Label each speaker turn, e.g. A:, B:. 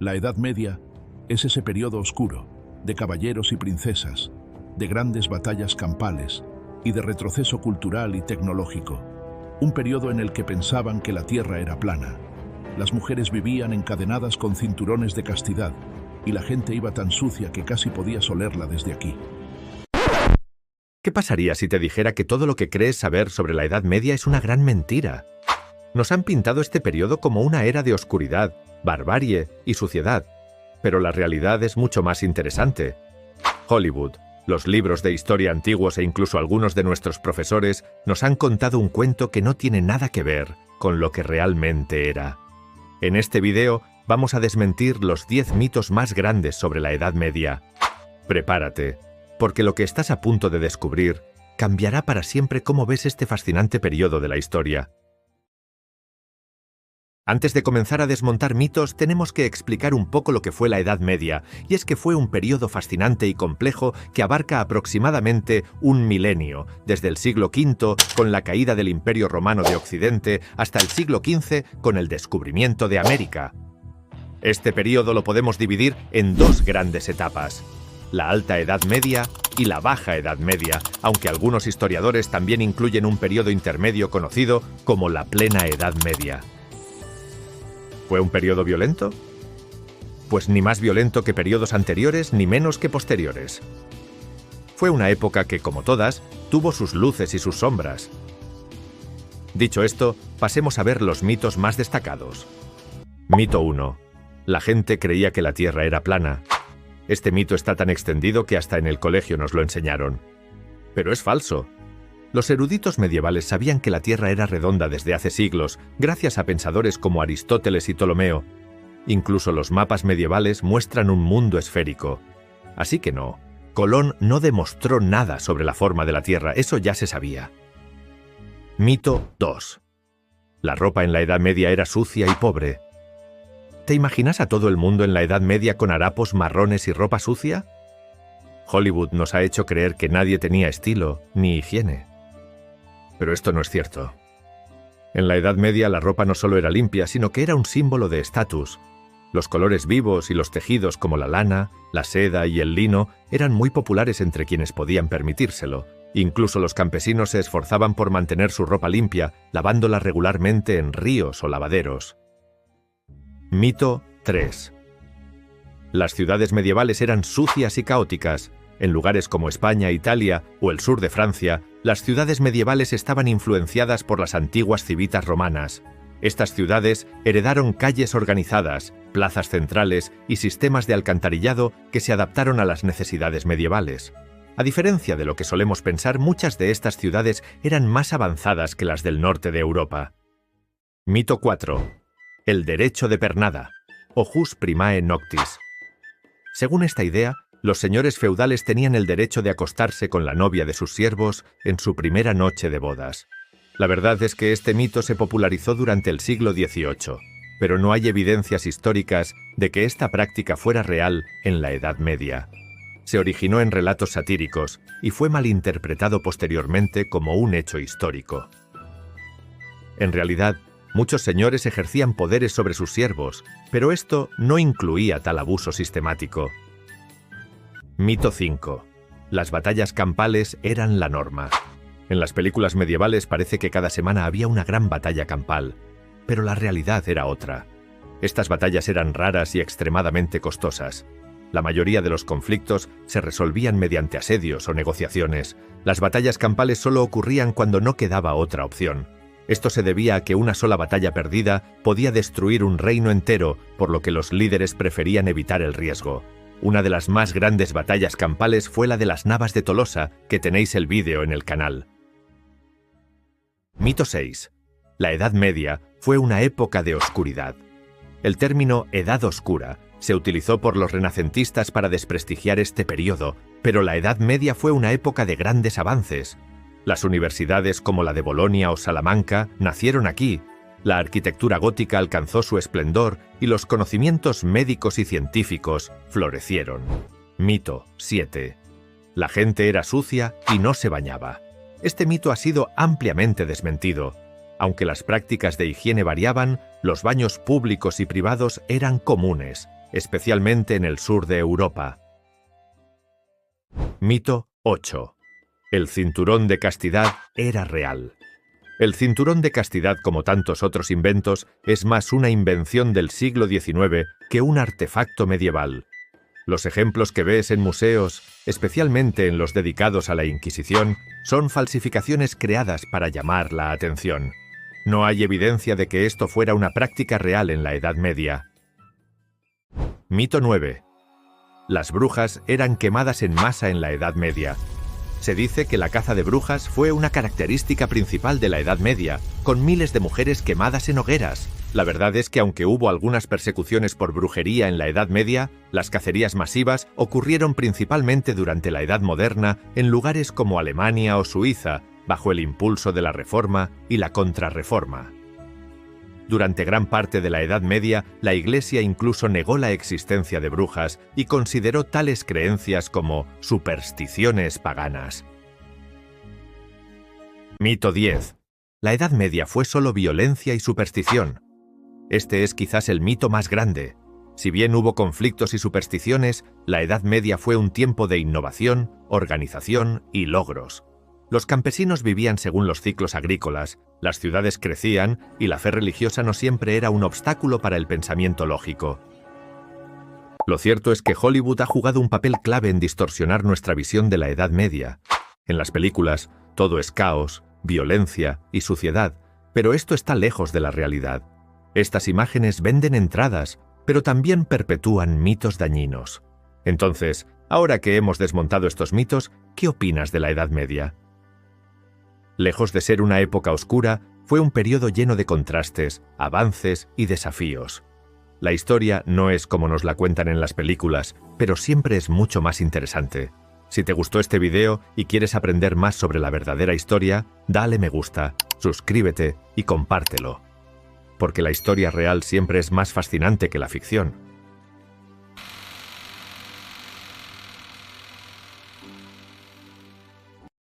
A: La Edad Media es ese periodo oscuro, de caballeros y princesas, de grandes batallas campales y de retroceso cultural y tecnológico. Un periodo en el que pensaban que la tierra era plana. Las mujeres vivían encadenadas con cinturones de castidad y la gente iba tan sucia que casi podías olerla desde aquí.
B: ¿Qué pasaría si te dijera que todo lo que crees saber sobre la Edad Media es una gran mentira? Nos han pintado este periodo como una era de oscuridad, barbarie y suciedad, pero la realidad es mucho más interesante. Hollywood, los libros de historia antiguos e incluso algunos de nuestros profesores nos han contado un cuento que no tiene nada que ver con lo que realmente era. En este video vamos a desmentir los 10 mitos más grandes sobre la Edad Media. Prepárate, porque lo que estás a punto de descubrir cambiará para siempre cómo ves este fascinante periodo de la historia. Antes de comenzar a desmontar mitos, tenemos que explicar un poco lo que fue la Edad Media, y es que fue un periodo fascinante y complejo que abarca aproximadamente un milenio, desde el siglo V, con la caída del Imperio Romano de Occidente, hasta el siglo XV, con el descubrimiento de América. Este periodo lo podemos dividir en dos grandes etapas: la Alta Edad Media y la Baja Edad Media, aunque algunos historiadores también incluyen un periodo intermedio conocido como la Plena Edad Media. ¿Fue un periodo violento? Pues ni más violento que periodos anteriores ni menos que posteriores. Fue una época que, como todas, tuvo sus luces y sus sombras. Dicho esto, pasemos a ver los mitos más destacados. Mito 1. La gente creía que la Tierra era plana. Este mito está tan extendido que hasta en el colegio nos lo enseñaron. Pero es falso. Los eruditos medievales sabían que la Tierra era redonda desde hace siglos, gracias a pensadores como Aristóteles y Ptolomeo. Incluso los mapas medievales muestran un mundo esférico. Así que no, Colón no demostró nada sobre la forma de la Tierra, eso ya se sabía. Mito 2. La ropa en la Edad Media era sucia y pobre. ¿Te imaginas a todo el mundo en la Edad Media con harapos marrones y ropa sucia? Hollywood nos ha hecho creer que nadie tenía estilo ni higiene. Pero esto no es cierto. En la Edad Media la ropa no solo era limpia, sino que era un símbolo de estatus. Los colores vivos y los tejidos como la lana, la seda y el lino eran muy populares entre quienes podían permitírselo. Incluso los campesinos se esforzaban por mantener su ropa limpia, lavándola regularmente en ríos o lavaderos. Mito 3. Las ciudades medievales eran sucias y caóticas. En lugares como España, Italia o el sur de Francia, las ciudades medievales estaban influenciadas por las antiguas civitas romanas. Estas ciudades heredaron calles organizadas, plazas centrales y sistemas de alcantarillado que se adaptaron a las necesidades medievales. A diferencia de lo que solemos pensar, muchas de estas ciudades eran más avanzadas que las del norte de Europa. Mito 4. El derecho de pernada, o jus primae noctis. Según esta idea, los señores feudales tenían el derecho de acostarse con la novia de sus siervos en su primera noche de bodas. La verdad es que este mito se popularizó durante el siglo XVIII, pero no hay evidencias históricas de que esta práctica fuera real en la Edad Media. Se originó en relatos satíricos y fue malinterpretado posteriormente como un hecho histórico. En realidad, muchos señores ejercían poderes sobre sus siervos, pero esto no incluía tal abuso sistemático. Mito 5. Las batallas campales eran la norma. En las películas medievales parece que cada semana había una gran batalla campal, pero la realidad era otra. Estas batallas eran raras y extremadamente costosas. La mayoría de los conflictos se resolvían mediante asedios o negociaciones. Las batallas campales solo ocurrían cuando no quedaba otra opción. Esto se debía a que una sola batalla perdida podía destruir un reino entero, por lo que los líderes preferían evitar el riesgo. Una de las más grandes batallas campales fue la de las Navas de Tolosa, que tenéis el vídeo en el canal. Mito 6. La Edad Media fue una época de oscuridad. El término Edad Oscura se utilizó por los renacentistas para desprestigiar este periodo, pero la Edad Media fue una época de grandes avances. Las universidades como la de Bolonia o Salamanca nacieron aquí. La arquitectura gótica alcanzó su esplendor y los conocimientos médicos y científicos florecieron. Mito 7. La gente era sucia y no se bañaba. Este mito ha sido ampliamente desmentido. Aunque las prácticas de higiene variaban, los baños públicos y privados eran comunes. especialmente en el sur de Europa. Mito 8. El cinturón de castidad era real. El cinturón de castidad, como tantos otros inventos, es más una invención del siglo XIX que un artefacto medieval. Los ejemplos que ves en museos, especialmente en los dedicados a la Inquisición, son falsificaciones creadas para llamar la atención. No hay evidencia de que esto fuera una práctica real en la Edad Media. Mito 9. Las brujas eran quemadas en masa en la Edad Media. Se dice que la caza de brujas fue una característica principal de la Edad Media, con miles de mujeres quemadas en hogueras. La verdad es que aunque hubo algunas persecuciones por brujería en la Edad Media, las cacerías masivas ocurrieron principalmente durante la Edad Moderna en lugares como Alemania o Suiza, bajo el impulso de la Reforma y la Contrarreforma. Durante gran parte de la Edad Media, la Iglesia incluso negó la existencia de brujas y consideró tales creencias como supersticiones paganas. Mito 10. La Edad Media fue solo violencia y superstición. Este es quizás el mito más grande. Si bien hubo conflictos y supersticiones, la Edad Media fue un tiempo de innovación, organización y logros. Los campesinos vivían según los ciclos agrícolas, las ciudades crecían y la fe religiosa no siempre era un obstáculo para el pensamiento lógico. Lo cierto es que Hollywood ha jugado un papel clave en distorsionar nuestra visión de la Edad Media. En las películas, todo es caos, violencia y suciedad, pero esto está lejos de la realidad. Estas imágenes venden entradas, pero también perpetúan mitos dañinos. Entonces, ahora que hemos desmontado estos mitos, ¿qué opinas de la Edad Media? Lejos de ser una época oscura, fue un periodo lleno de contrastes, avances y desafíos. La historia no es como nos la cuentan en las películas, pero siempre es mucho más interesante. Si te gustó este video y quieres aprender más sobre la verdadera historia, dale me gusta, suscríbete y compártelo. Porque la historia real siempre es más fascinante que la ficción.